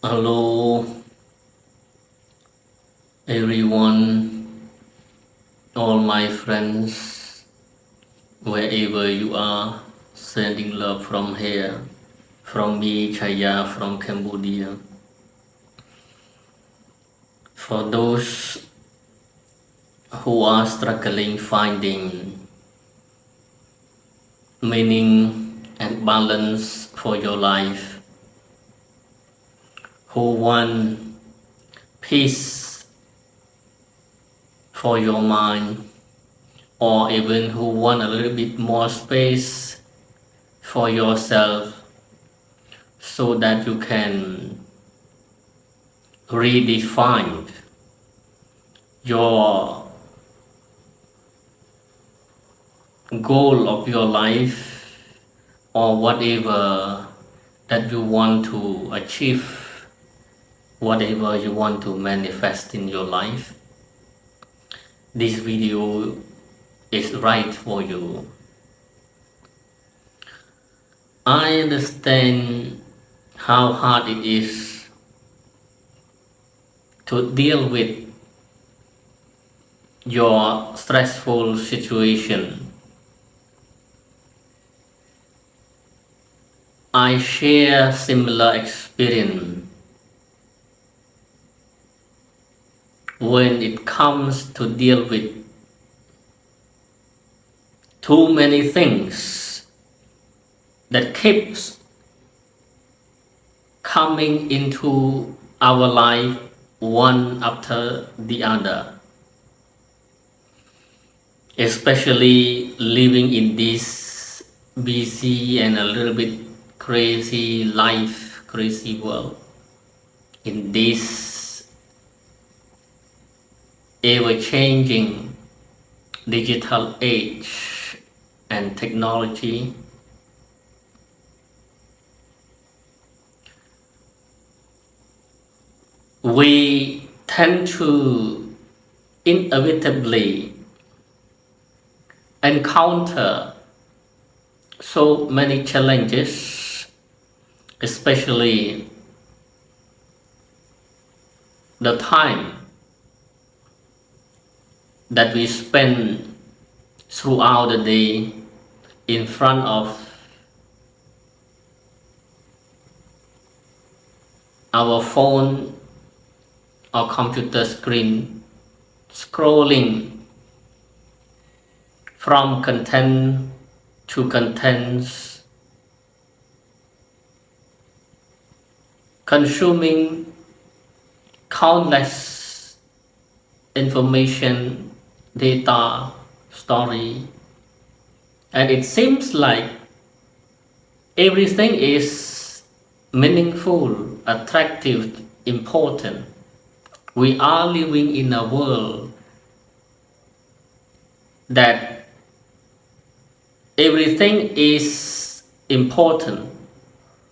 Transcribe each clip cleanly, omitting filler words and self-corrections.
Hello, everyone, all my friends, wherever you are, sending love from here, from me, Chaya, from Cambodia. For those who are struggling finding meaning and balance for your life, who want peace for your mind, or even who want a little bit more space for yourself so that you can redefine your goal of your life or whatever that you want to achieve, whatever you want to manifest in your life. This video is right for you. I understand how hard it is to deal with your stressful situation. I share similar experience when it comes to deal with too many things that keeps coming into our life one after the other, especially living in this busy and a little bit crazy life, crazy world, in this ever-changing digital age and technology. We tend to inevitably encounter so many challenges, especially the time that we spend throughout the day in front of our phone or computer screen, scrolling from content to contents, consuming countless information, data, story, and it seems like everything is meaningful, attractive, important. We are living in a world that everything is important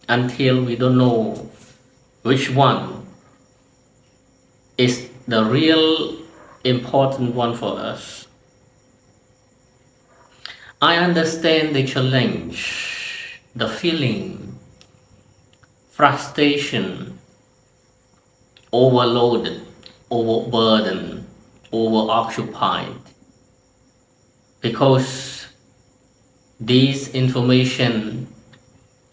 until we don't know which one is the real important one for us. I understand the challenge, the feeling, frustration, overloaded, overburdened, overoccupied, because these information,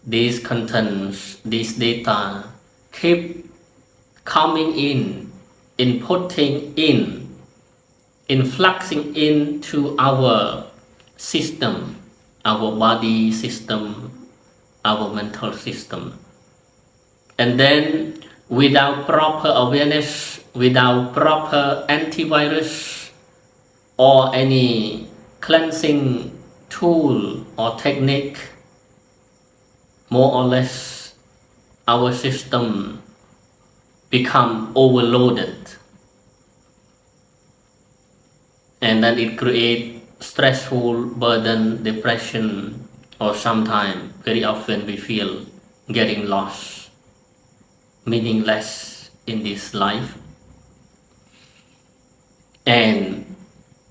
these contents, these data keep coming in, inputting in, influxing into our system, our body system, our mental system. And then without proper awareness, without proper antivirus or any cleansing tool or technique, more or less our system become overloaded, and then it create stressful burden, depression, or sometimes very often we feel getting lost, meaningless in this life. And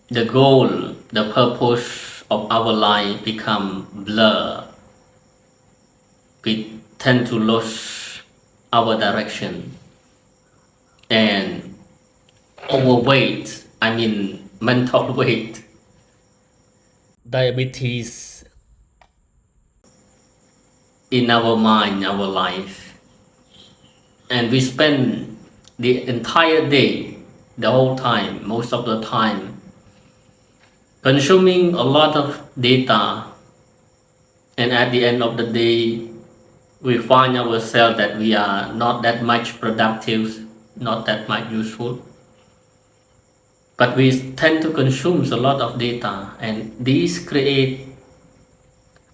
the goal, the purpose of our life become blur. We tend to lose our direction. And overweight, I mean mental weight, diabetes in our mind, our life. And we spend the entire day, the whole time, most of the time, consuming a lot of data. And at the end of the day, we find ourselves that we are not that much productive, not that much useful. But we tend to consume a lot of data, and these create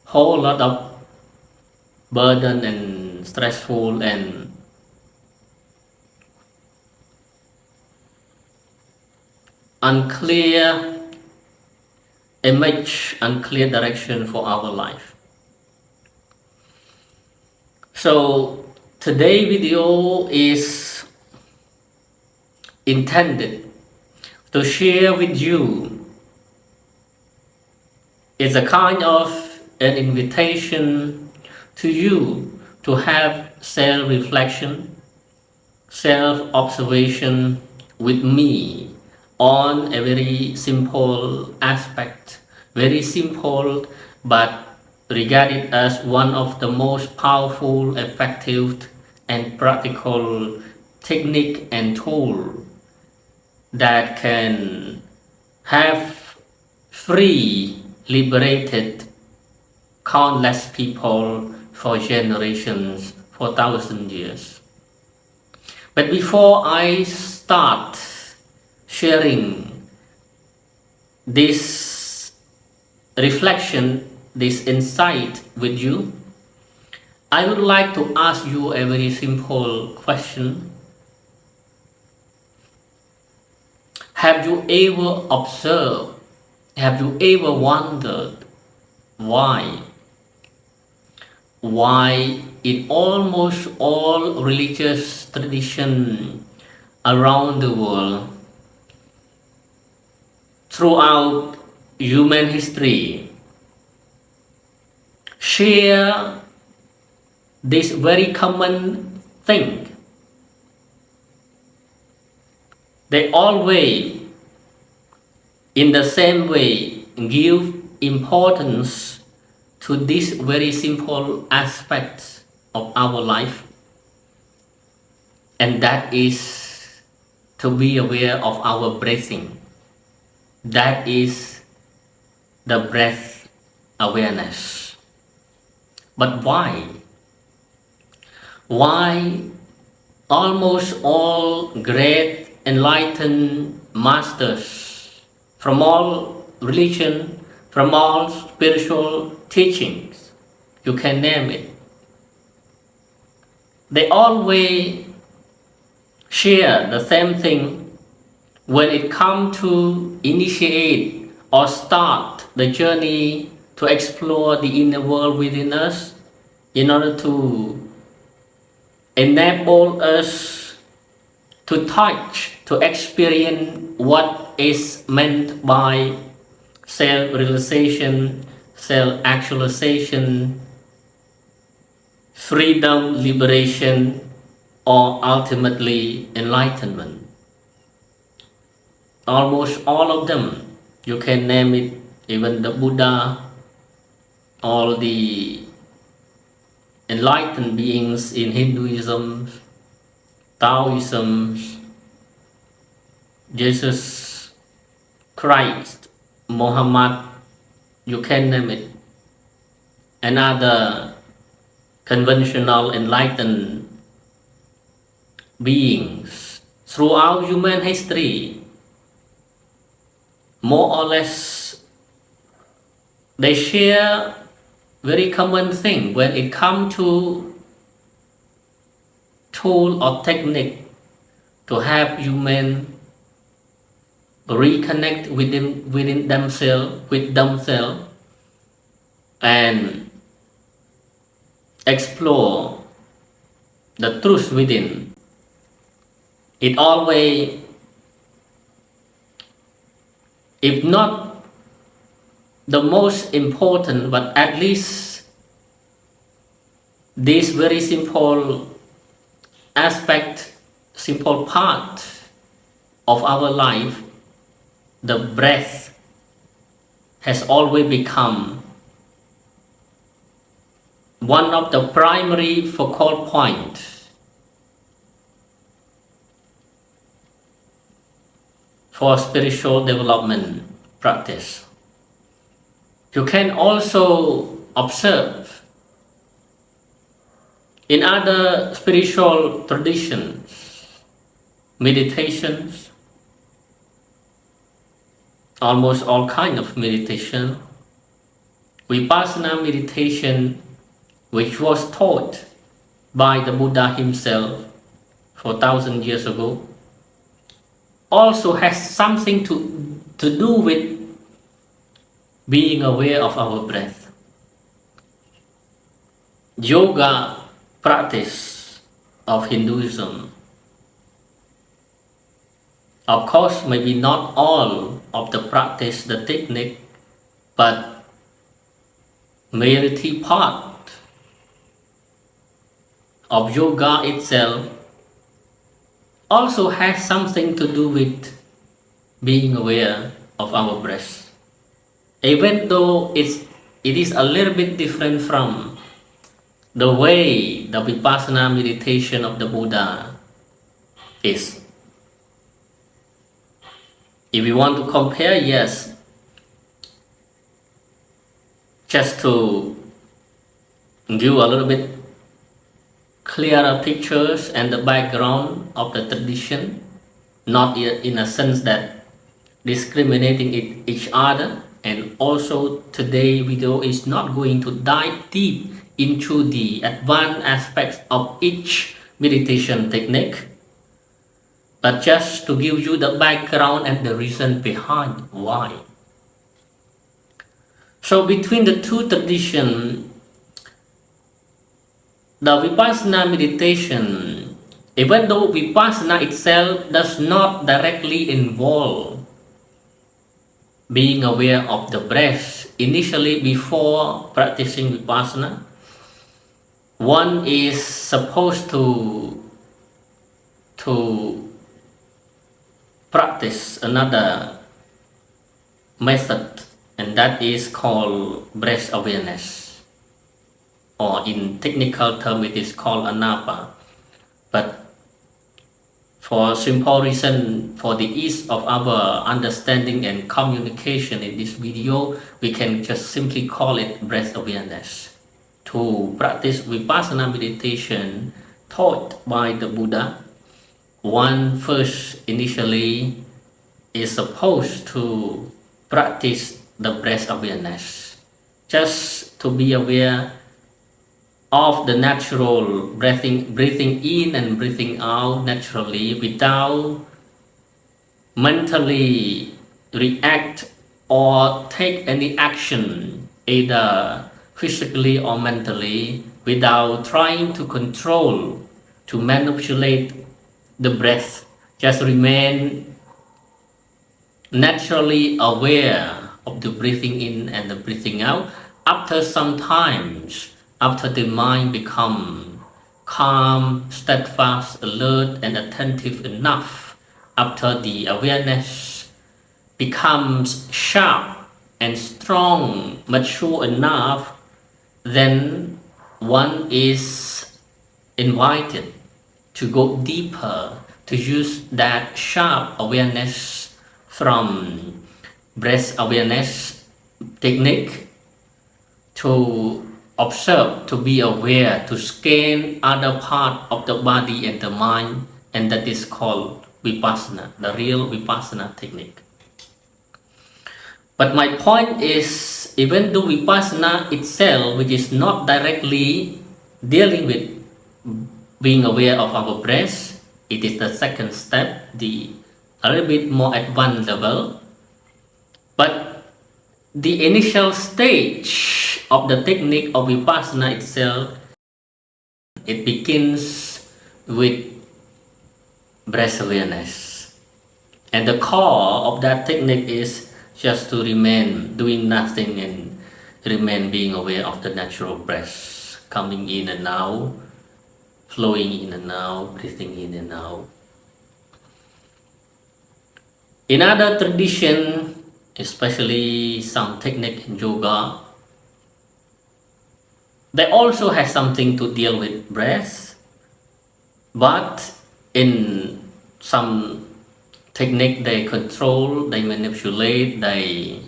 whole lot of burden and stressful and unclear image, unclear direction for our life. So today's video is intended to share with you. It's a kind of an invitation to you to have self-reflection, self-observation with me on a very simple aspect, very simple, but regarded as one of the most powerful, effective, and practical technique and tool that can have free, liberated countless people for generations, for 1,000 years. But before I start sharing this reflection, this insight with you, I would like to ask you a very simple question. Have you ever observed, have you ever wondered why in almost all religious traditions around the world, throughout human history, share this very common thing? They always, in the same way, give importance to this very simple aspect of our life, and that is to be aware of our breathing. That is the breath awareness. But why? Why almost all great enlightened masters from all religion, from all spiritual teachings, you can name it, they always share the same thing when it comes to initiate or start the journey to explore the inner world within us, in order to enable us to touch, to experience what is meant by self-realization, self-actualization, freedom, liberation, or ultimately enlightenment. Almost all of them, you can name it, even the Buddha, all the enlightened beings in Hinduism, Taoism, Jesus Christ, Muhammad, you can name it, and other conventional enlightened beings throughout human history, more or less, they share very common thing when it comes to tool or technique to have human reconnect within themselves, with themselves, and explore the truth within. It always, if not the most important, but at least this very simple aspect, simple part of our life, the breath has always become one of the primary focal points for spiritual development practice. You can also observe in other spiritual traditions, meditations, almost all kind of meditation, Vipassana meditation, which was taught by the Buddha himself 4,000 years ago, also has something to do with being aware of our breath. Yoga practice of Hinduism, of course, maybe not all of the practice, the technique, but majority part of yoga itself also has something to do with being aware of our breath. Even though it is a little bit different from the way the Vipassana meditation of the Buddha is. If we want to compare, yes, just to give a little bit clearer pictures and the background of the tradition, not in a sense that discriminating each other, and also today video is not going to dive deep into the advanced aspects of each meditation technique, but just to give you the background and the reason behind why. So between the two traditions, the Vipassana meditation, even though Vipassana itself does not directly involve being aware of the breath, initially before practicing Vipassana, one is supposed to practice another method, and that is called breath awareness, or in technical term it is called anapa. But for simple reason, for the ease of our understanding and communication in this video, we can just simply call it breath awareness. To practice Vipassana meditation taught by the Buddha, one first initially is supposed to practice the breath awareness, just to be aware of the natural breathing in and breathing out naturally, without mentally react or take any action, either physically or mentally, without trying to control, to manipulate the breath. Just remain naturally aware of the breathing in and the breathing out. After some times, after the mind becomes calm, steadfast, alert, and attentive enough, after the awareness becomes sharp and strong, mature enough, then one is invited to go deeper, to use that sharp awareness from breath awareness technique to observe, to be aware, to scan other part of the body and the mind, and that is called Vipassana, the real Vipassana technique. But my point is, even though Vipassana itself, which is not directly dealing with being aware of our breath, it is the second step, a little bit more advanced level. But the initial stage of the technique of Vipassana itself, it begins with breath awareness. And the core of that technique is just to remain doing nothing and remain being aware of the natural breath coming in and out flowing in and out, breathing in and out. In other tradition, especially some technique in yoga, they also have something to deal with breath, but in some technique they control, they manipulate, they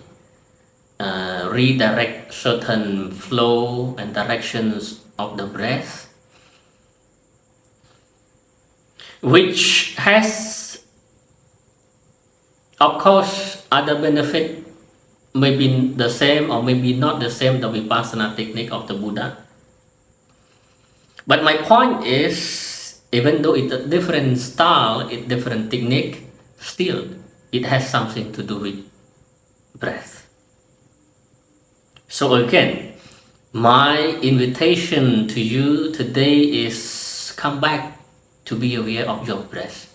redirect certain flow and directions of the breath, which has, of course, other benefit, maybe the same or maybe not the same, the Vipassana technique of the Buddha. But my point is, even though it's a different style, it's different technique, still it has something to do with breath. So again, my invitation to you today is come back to be aware of your breath.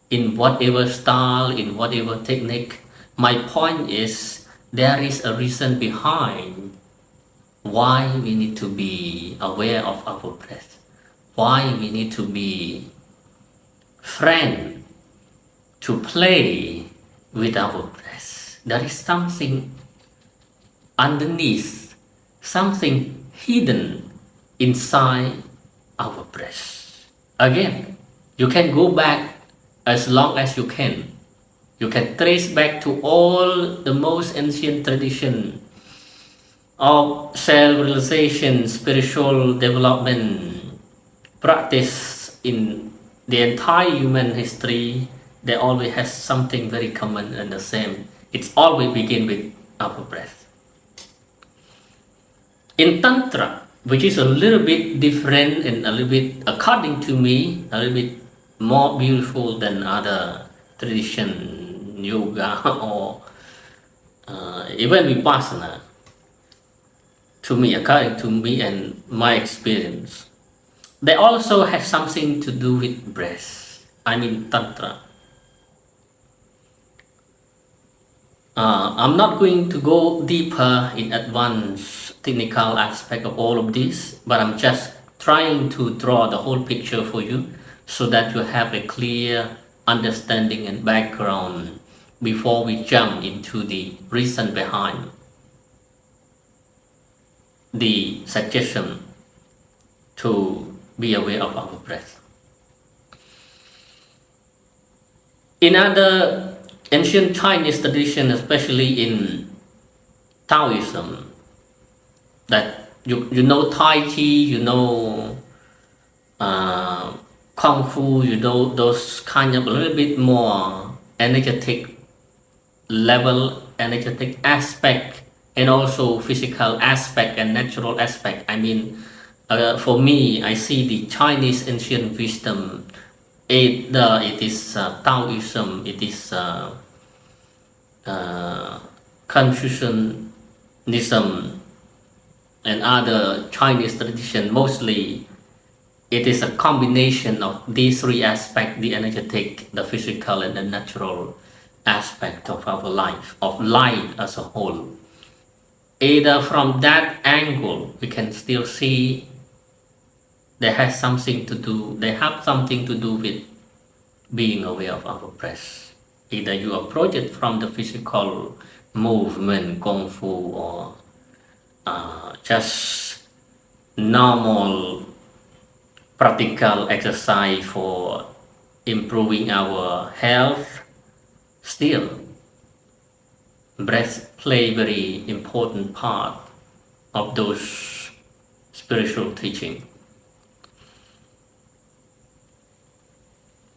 In whatever style, in whatever technique, my point is there is a reason behind why we need to be aware of our breath, why we need to be friend, to play with our breath. There is something underneath, something hidden inside our breath. Again, you can go back as long as you can. You can trace back to all the most ancient tradition of self-realization, spiritual development practice in the entire human history. They always has something very common and the same. It's always begin with our breath. In Tantra, which is a little bit different and a little bit, according to me, a little bit more beautiful than other tradition, yoga or even Vipassana, to me, according to me and my experience, they also have something to do with breath. I mean Tantra. I'm not going to go deeper in advanced technical aspect of all of this, but I'm just trying to draw the whole picture for you so that you have a clear understanding and background before we jump into the reason behind the suggestion to be aware of our breath. In other ancient Chinese tradition, especially in Taoism, that you know Tai Chi, you know Kung Fu, you know those kind of a little bit more energetic level, energetic aspect, and also physical aspect and natural aspect. I mean, for me, I see the Chinese ancient wisdom. It is Taoism, it is Confucianism, and other Chinese tradition. Mostly, it is a combination of these three aspects: the energetic, the physical, and the natural aspect of our life, of life as a whole. Either from that angle, we can still see they have something to do with being aware of our breath. Either you approach it from the physical movement, Kung Fu, or just normal practical exercise for improving our health. Still, breath play very important part of those spiritual teaching.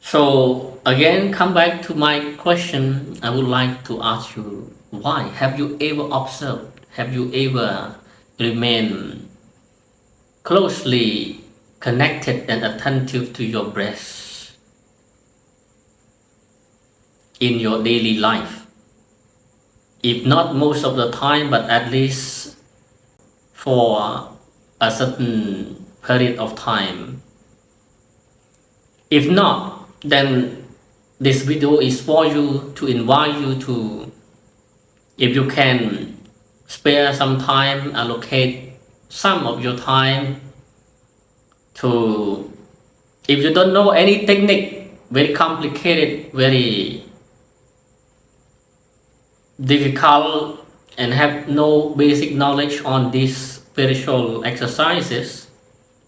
So again, come back to my question. I would like to ask you, why? Have you ever observed? Have you ever remained closely connected and attentive to your breath in your daily life? If not most of the time, but at least for a certain period of time. If not, then this video is for you, to invite you to, if you can spare some time, allocate some of your time to If you don't know any technique, very complicated, very difficult, and have no basic knowledge on these spiritual exercises,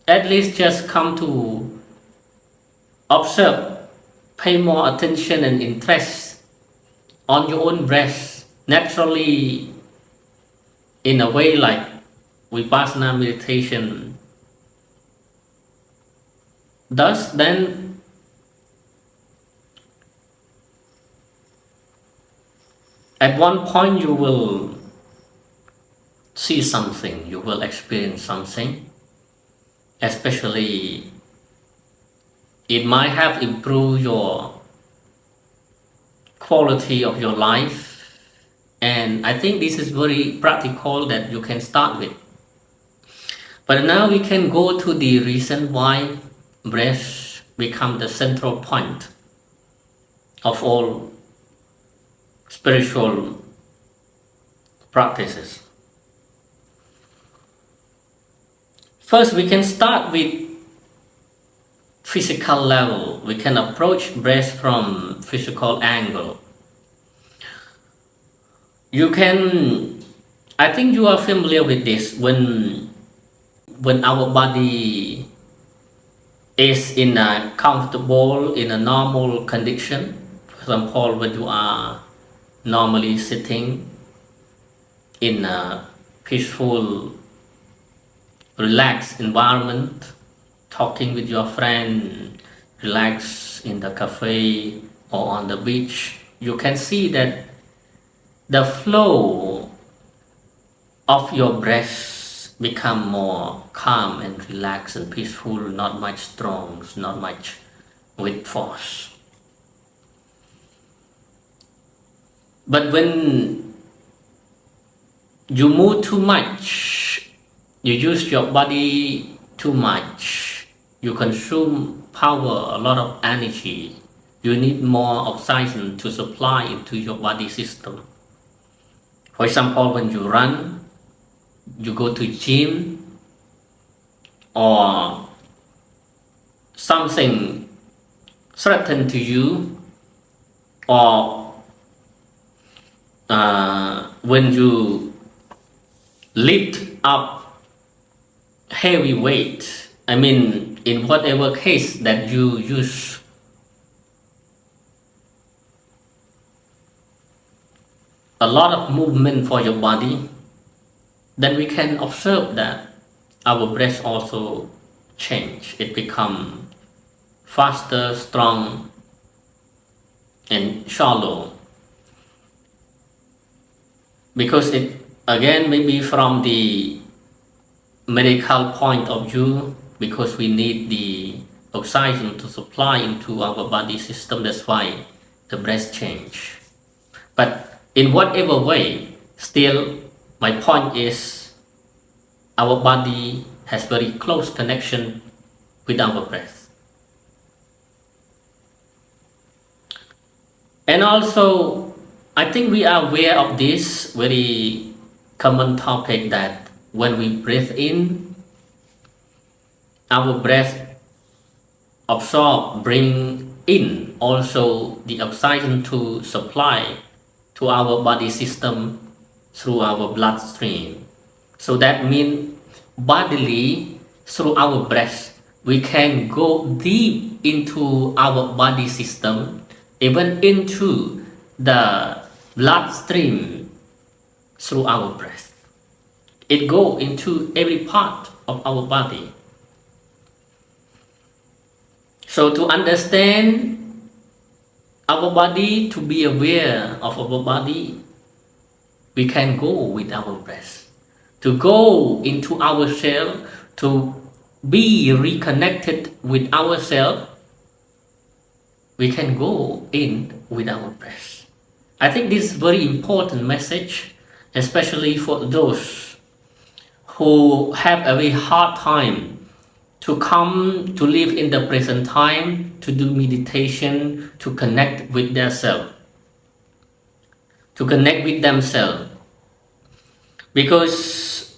at least just come to observe, pay more attention and interest on your own breath naturally, in a way like Vipassana meditation. Thus, then at one point you will see something, you will experience something, especially it might have improved your quality of your life. And I think this is very practical that you can start with. But now we can go to the reason why breath become the central point of all spiritual practices. First, we can start with physical level. We can approach breath from physical angle. You can, I think you are familiar with this, when our body is in a comfortable, in a normal condition. For example, when you are normally sitting in a peaceful, relaxed environment, talking with your friend, relax in the cafe or on the beach, you can see that the flow of your breath become more calm and relaxed and peaceful, not much strong, not much with force. But when you move too much, you use your body too much, you consume power, a lot of energy, you need more oxygen to supply into your body system. For example, when you run, you go to gym, or something threatened to you, or when you lift up heavy weight, I mean, in whatever case that you use a lot of movement for your body, then we can observe that our breath also change. It become faster, strong, and shallow. Because it, again, maybe from the medical point of view, because we need the oxygen to supply into our body system, that's why the breath change. But in whatever way, still my point is our body has very close connection with our breath. And also, I think we are aware of this very common topic that when we breathe in, our breath absorb, bring in also the oxygen to supply to our body system through our bloodstream. So that means bodily, through our breath, we can go deep into our body system, even into the bloodstream through our breath. It goes into every part of our body. So to understand our body, to be aware of our body, we can go with our breath. To go into ourselves, to be reconnected with ourselves, we can go in with our breath. I think this is a very important message, especially for those who have a very hard time to come to live in the present time, to do meditation, to connect with their self, to connect with themselves. Because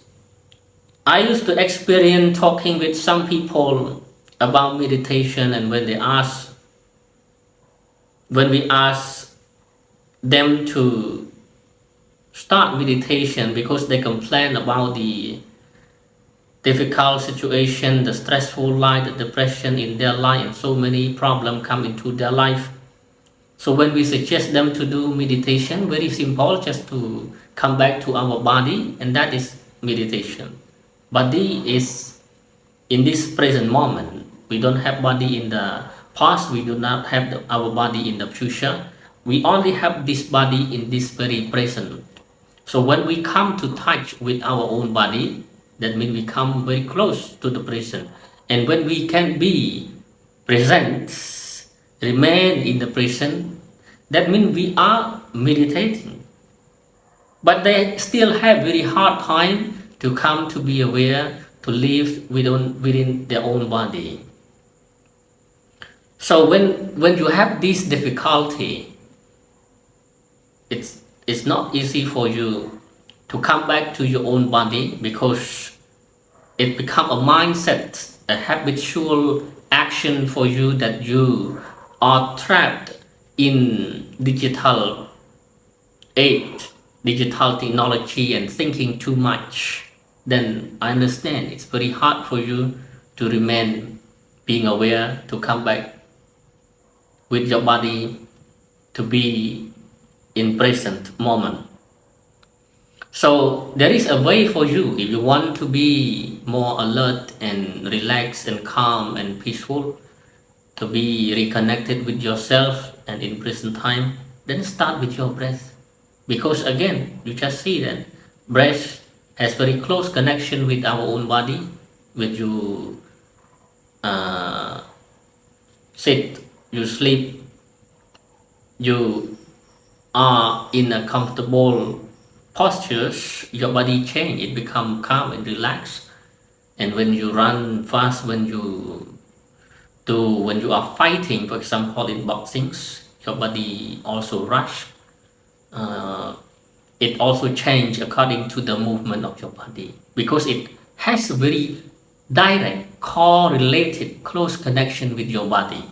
I used to experience talking with some people about meditation, and when we ask them to start meditation because they complain about the difficult situation, the stressful life, the depression in their life, and so many problems come into their life. So when we suggest them to do meditation, very simple, just to come back to our body, and that is meditation. Body is in this present moment. We don't have body in the past, we do not have our body in the future. We only have this body in this very present. So when we come to touch with our own body, that means we come very close to the present. And when we can be present, remain in the present, that means we are meditating. But they still have very hard time to come to be aware, to live within their own body. So when you have this difficulty, it's not easy for you to come back to your own body, because it becomes a mindset, a habitual action for you, that you are trapped in digital age, digital technology, and thinking too much. Then I understand it's very hard for you to remain being aware, to come back with your body, to be in present moment. So there is a way for you. If you want to be more alert and relaxed and calm and peaceful, to be reconnected with yourself and in present time, then start with your breath. Because again, you just see that breath has very close connection with our own body. When you sit, you sleep, you are in a comfortable postures, your body change, it become calm and relaxed. And when you run fast, when you are fighting, for example in boxing, your body also rush. It also change according to the movement of your body, because it has a very direct, correlated, close connection with your body.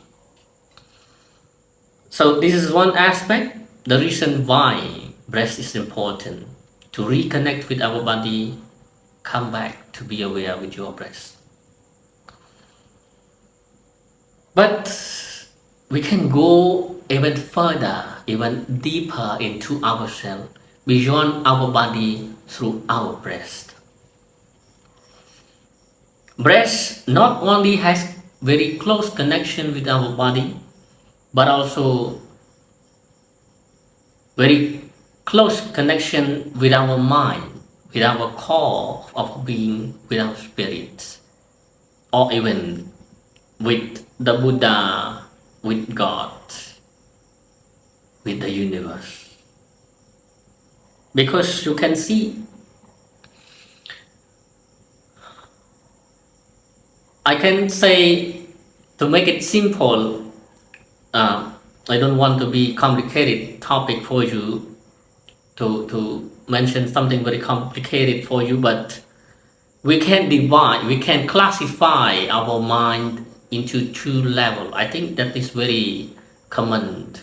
So this is one aspect, the reason why breath is important, to reconnect with our body, come back to be aware with your breath. But we can go even further, even deeper into ourselves, beyond our body, through our breath. Breath not only has very close connection with our body, but also very close connection with our mind, with our core of being, with our spirit, or even with the Buddha, with God, with the universe. Because you can see, I can say, to make it simple, I don't want to be complicated topic for you, to mention something very complicated for you, but we can divide, we can classify our mind into two levels. I think that is very common,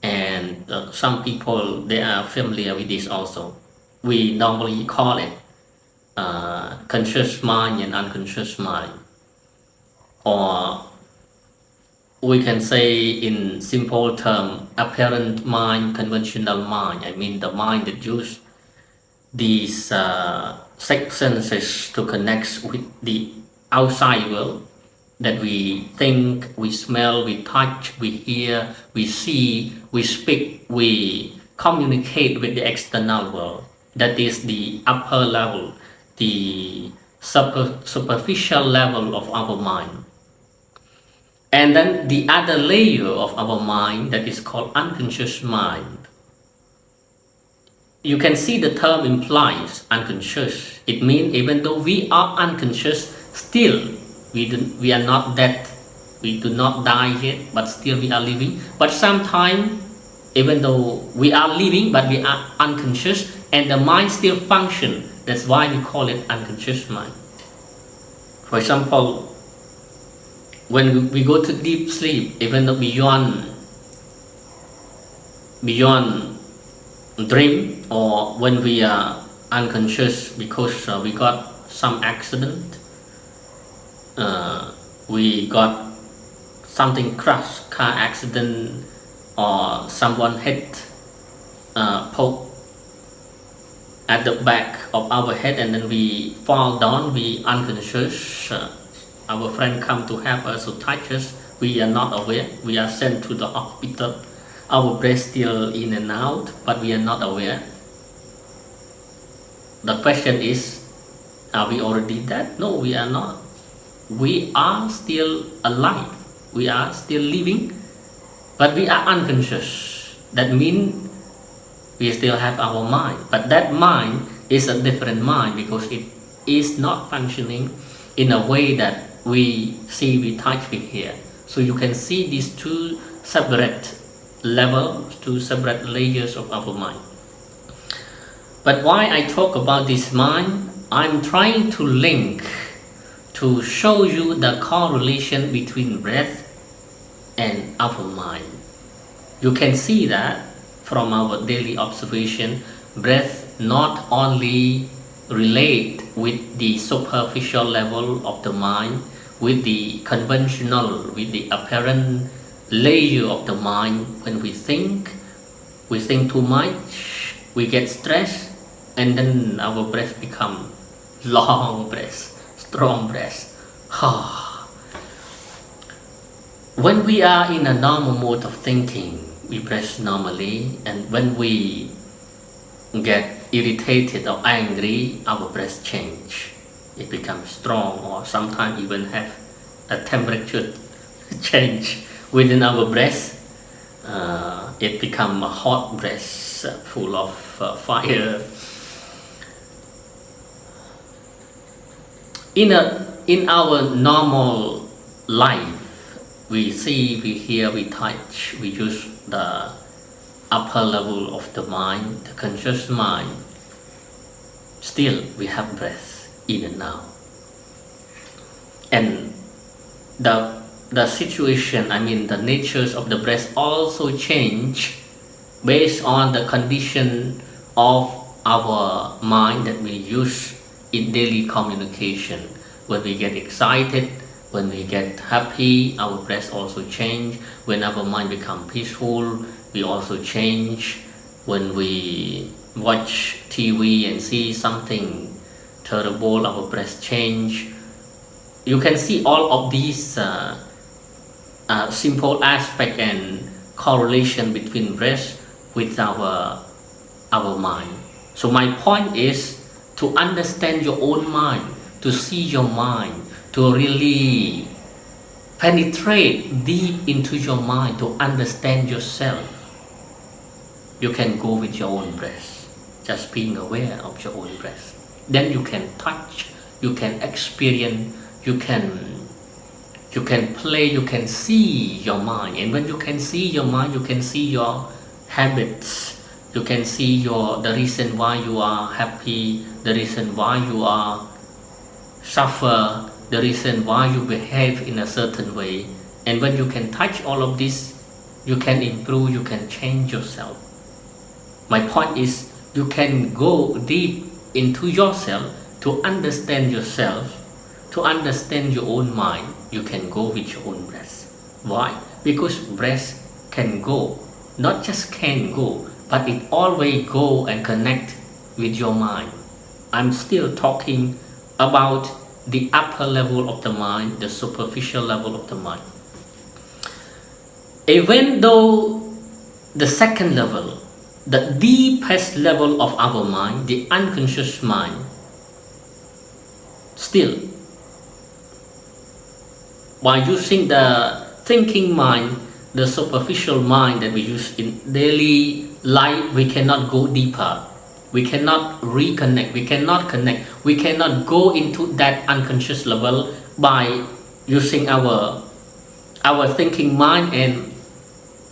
and some people, they are familiar with this also. We normally call it conscious mind and unconscious mind, or we can say in simple term, apparent mind, conventional mind. I mean the mind that use these six senses to connect with the outside world, that we think, we smell, we touch, we hear, we see, we speak, we communicate with the external world. That is the upper level, the superficial level of our mind. And then the other layer of our mind, that is called unconscious mind. You can see the term implies unconscious. It means even though we are unconscious, still we are not dead. We do not die yet, but still we are living. But sometimes, even though we are living, but we are unconscious, and the mind still function. That's why we call it unconscious mind. For example, when we go to deep sleep, even though beyond dream, or when we are unconscious because we got some accident, we got something crash, car accident, or someone hit, poke at the back of our head, and then we fall down, we unconscious. Our friend come to help us, to touch us, we are not aware, we are sent to the hospital, our breath still in and out, but we are not aware. The question is, are we already dead? No, we are not. We are still alive, we are still living, but we are unconscious. That means we still have our mind, but that mind is a different mind because it is not functioning in a way that we see, we touch, we hear. So you can see these two separate levels, two separate layers of our mind. But why I talk about this mind, I'm trying to link, to show you the correlation between breath and our mind. You can see that from our daily observation, breath not only relate with the superficial level of the mind, with the conventional, with the apparent layer of the mind. When we think too much, we get stressed, and then our breath become long breath, strong breath. When we are in a normal mode of thinking, we breathe normally, and when we get irritated or angry, our breath change. It becomes strong, or sometimes even have a temperature change within our breath. It becomes a hot breath, full of fire. In our normal life, we see, we hear, we touch, we use the upper level of the mind, the conscious mind. Still, we have breath in and out. And the situation, the natures of the breath also change based on the condition of our mind that we use in daily communication. When we get excited, when we get happy, our breath also change. When our mind becomes peaceful, we also change. When we watch TV and see something terrible, our breath change. You can see all of these simple aspect and correlation between breath with our mind. So my point is to understand your own mind, to see your mind, to really penetrate deep into your mind, to understand yourself. You can go with your own breath, just being aware of your own breath. Then you can touch, you can experience, you can play, you can see your mind. And when you can see your mind, you can see your habits, you can see the reason why you are happy, the reason why you are suffer, the reason why you behave in a certain way. And when you can touch all of this, you can improve, you can change yourself. My point is, you can go deep into yourself to understand yourself, to understand your own mind. You can go with your own breath. Why? Because breath can go, not just can go, but it always go and connect with your mind. I'm still talking about the upper level of the mind, the superficial level of the mind. Even though the second level, the deepest level of our mind, the unconscious mind, still, by using the thinking mind, the superficial mind that we use in daily life, we cannot go deeper. We cannot reconnect, we cannot connect, we cannot go into that unconscious level by using our thinking mind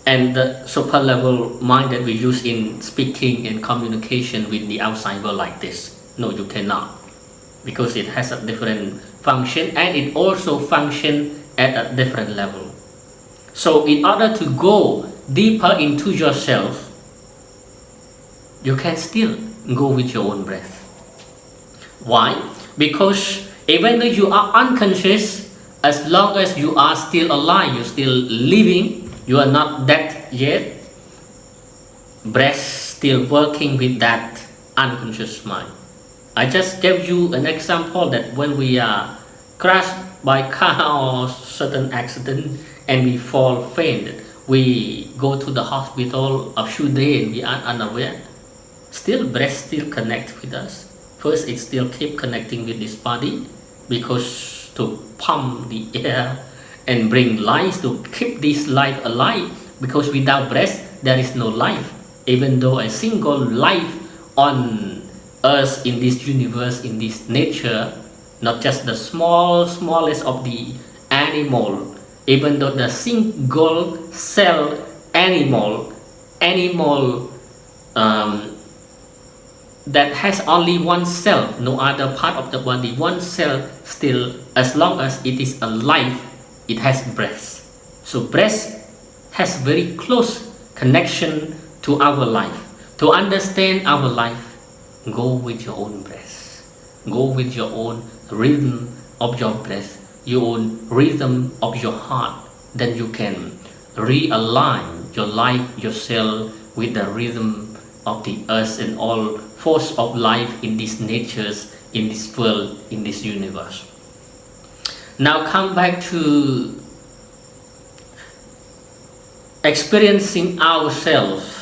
and the super level mind that we use in speaking and communication with the outside world like this. No, you cannot, because it has a different function, and it also function at a different level. So in order to go deeper into yourself, you can still go with your own breath. Why? Because even though you are unconscious, as long as you are still alive, you're still living, you are not dead yet, breath still working with that unconscious mind. I just gave you an example that when we are crashed by car or certain accident and we fall faint, we go to the hospital a few days and we are unaware. Still breath still connect with us. First it still keep connecting with this body because to pump the air and bring life to keep this life alive, because without breath there is no life. Even though a single life on earth, in this universe, in this nature, not just the smallest of the animal, even though the single cell animal that has only one cell, no other part of the body, one cell, still as long as it is alive, it has breath. So breath has very close connection to our life. To understand our life, go with your own breath. Go with your own rhythm of your breath, your own rhythm of your heart. Then you can realign your life, yourself with the rhythm of the earth and all force of life in these natures, in this world, in this universe. Now come back to experiencing ourselves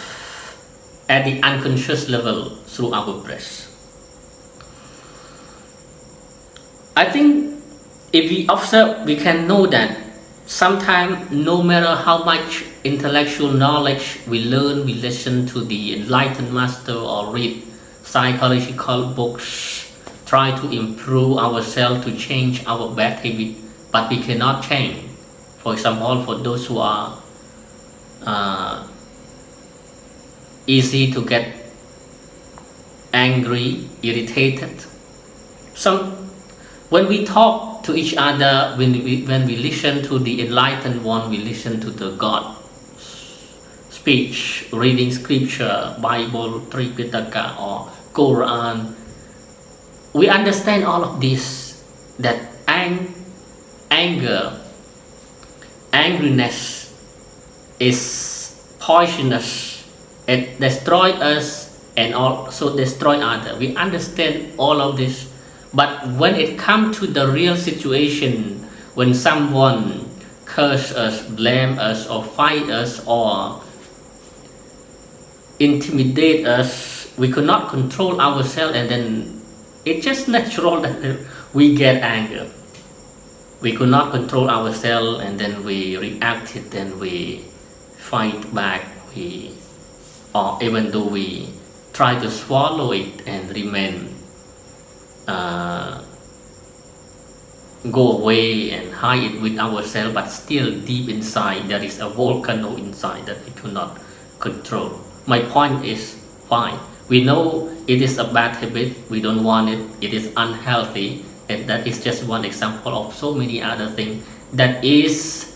at the unconscious level through our breath. I think if we observe, we can know that sometimes no matter how much intellectual knowledge we learn, we listen to the enlightened master or read psychological books, try to improve ourselves, to change our bad habit, but we cannot change. For example, for those who are easy to get angry, irritated. When we talk to each other, when we listen to the enlightened one, we listen to the God speech, reading scripture, Bible, Tripitaka or Quran, we understand all of this, that angriness is poisonous. It destroys us and also destroy others. We understand all of this, but when it comes to the real situation, when someone curse us, blame us, or fight us, or intimidate us, we could not control ourselves, and then it's just natural that we get anger. We could not control ourselves, and then we reacted, then we fight back, or even though we try to swallow it and remain, go away and hide it with ourselves, but still deep inside there is a volcano inside that we cannot control. My point is, fine, we know it is a bad habit, we don't want it, it is unhealthy, and that is just one example of so many other things that is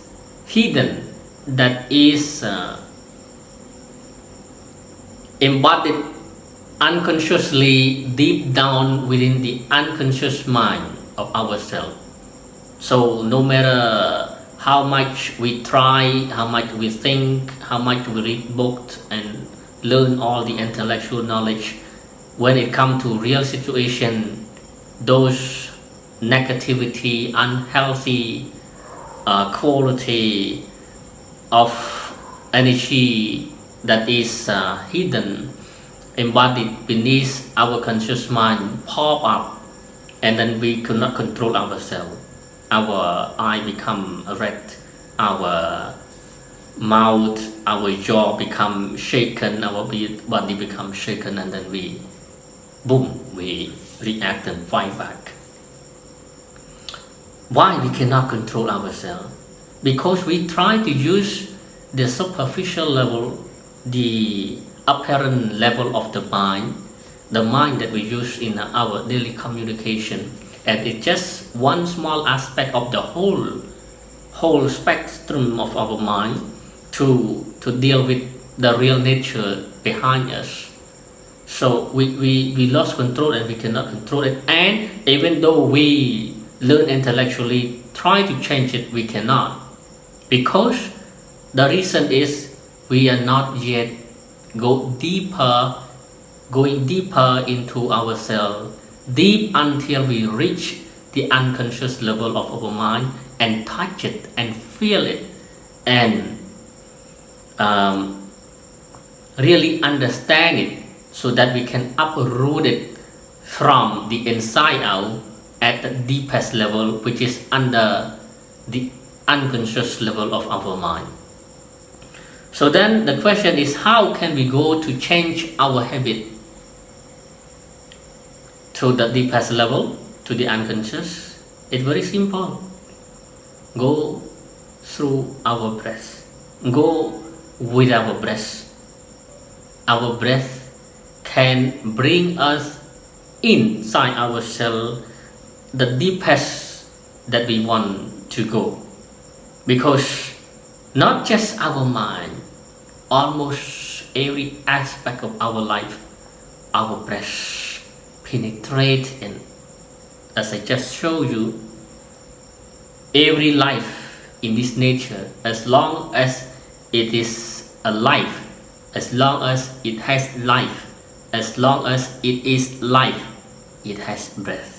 hidden, that is embodied unconsciously deep down within the unconscious mind of ourselves. So no matter how much we try, how much we think, how much we read books and learn all the intellectual knowledge, when it comes to real situation, those negativity, unhealthy quality of energy that is hidden, embodied beneath our conscious mind, pop up, and then we could not control ourselves. Our eye become red, our mouth, our jaw become shaken, our body become shaken, and then we react and fight back. Why we cannot control ourselves? Because we try to use the superficial level, the apparent level of the mind that we use in our daily communication, and it's just one small aspect of the whole spectrum of our mind to deal with the real nature behind us. So we lost control and we cannot control it. And even though we learn intellectually, try to change it, we cannot. Because the reason is we are not yet going deeper into ourselves, deep until we reach the unconscious level of our mind and touch it and feel it and really understand it, so that we can uproot it from the inside out at the deepest level, which is under the unconscious level of our mind. So then the question is, how can we go to change our habit to the deepest level, to the unconscious? It's very simple. Go through our breath. Go with our breath. Our breath can bring us inside ourselves the deepest that we want to go. Because not just our mind, almost every aspect of our life, our breath penetrates in. As I just showed you, every life in this nature, as long as it is alive, as long as it has life, as long as it is life, it has breath.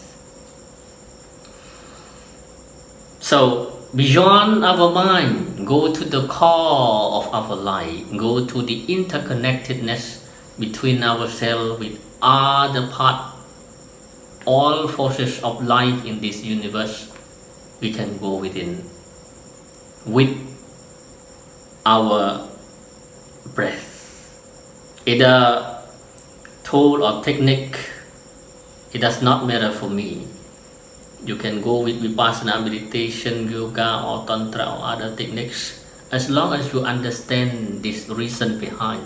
So beyond our mind, go to the core of our life, go to the interconnectedness between ourselves with other part, all forces of life in this universe. We can go within with our breath. Either tool or technique, it does not matter for me. You can go with Vipassana, meditation, yoga or Tantra or other techniques, as long as you understand this reason behind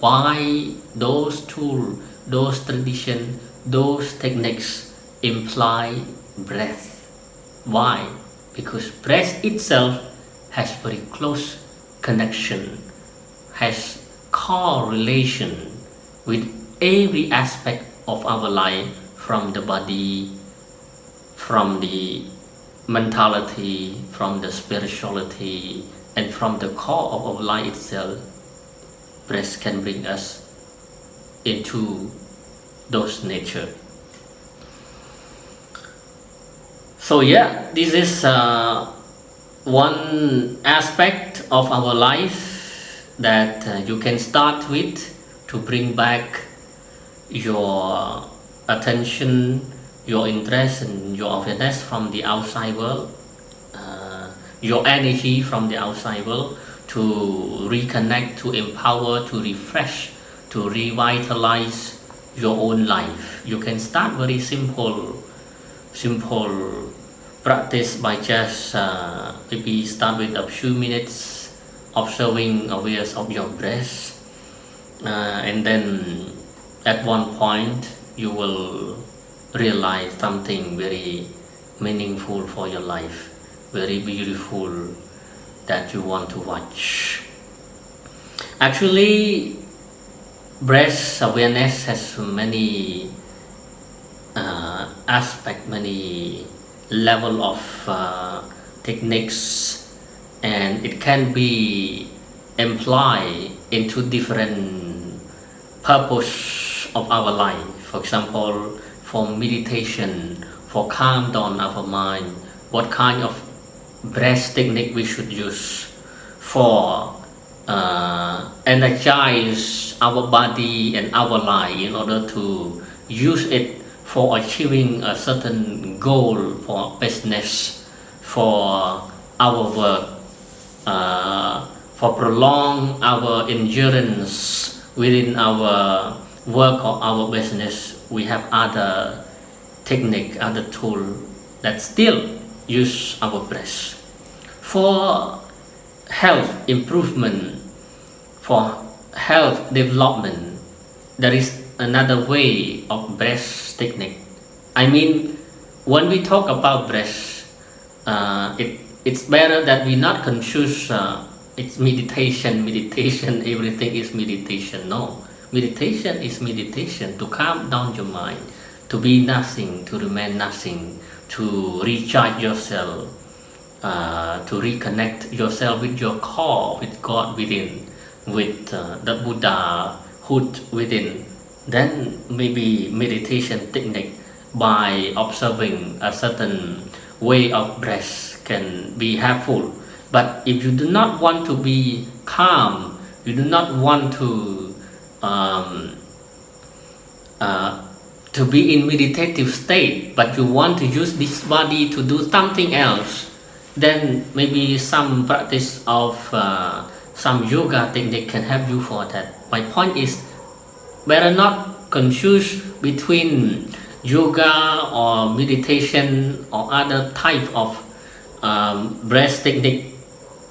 why those tools, those traditions, those techniques imply breath. Why? Because breath itself has very close connection, has correlation with every aspect of our life, from the body, from the mentality, from the spirituality, and from the core of our life itself. Breath can bring us into those nature. So yeah, this is one aspect of our life that you can start with to bring back your attention, your interest and your awareness from the outside world, your energy from the outside world, to reconnect, to empower, to refresh, to revitalize your own life. You can start very simple practice by just maybe start with a few minutes observing awareness of your breath, and then at one point you will realize something very meaningful for your life, very beautiful, that you want to watch. Actually, breath awareness has many aspects, many level of techniques, and it can be employed into different purpose of our life. For example, for meditation, for calm down our mind, what kind of breath technique we should use, for energize our body and our life in order to use it for achieving a certain goal, for business, for our work, for prolong our endurance within our work or our business. We have other technique, other tool that still use our breath. For health improvement, for health development, there is another way of breath technique. I mean, when we talk about breath, it it's better that we not confuse it's meditation, everything is meditation. No, meditation is meditation, to calm down your mind, to be nothing, to remain nothing, to recharge yourself, to reconnect yourself with your core, with God within, with the Buddhahood within. Then maybe meditation technique by observing a certain way of breath can be helpful. But if you do not want to be calm, you do not want um, to be in meditative state, but you want to use this body to do something else, then maybe some practice of some yoga technique can help you for that. My point is, better not confuse between yoga or meditation or other type of breath technique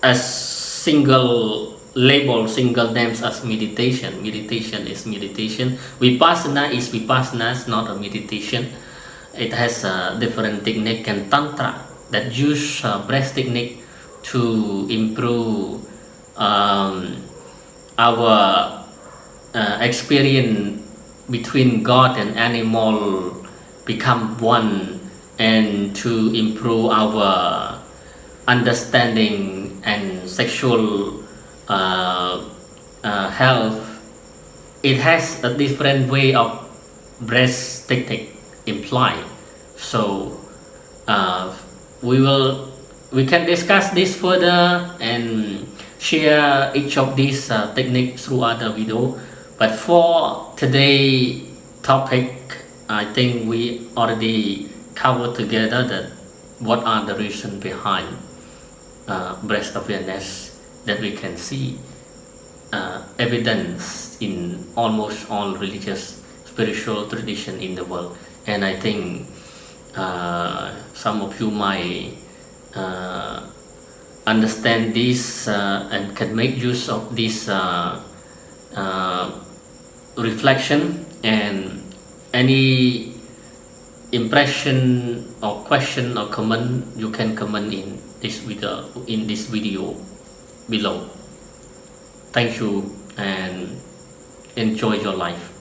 as single label, single names as meditation. Meditation is meditation. Vipassana is Vipassana, it's not a meditation. It has a different technique, and Tantra that use breath technique to improve our experience between God and animal become one, and to improve our understanding and sexual health. It has a different way of breath technique implied. So we can discuss this further and share each of these techniques through other video. But for today topic, I think we already covered together that what are the reasons behind breath awareness, that we can see evidence in almost all religious spiritual tradition in the world. And I think some of you might understand this and can make use of this reflection. And any impression or question or comment, you can comment in this video below. Thank you and enjoy your life.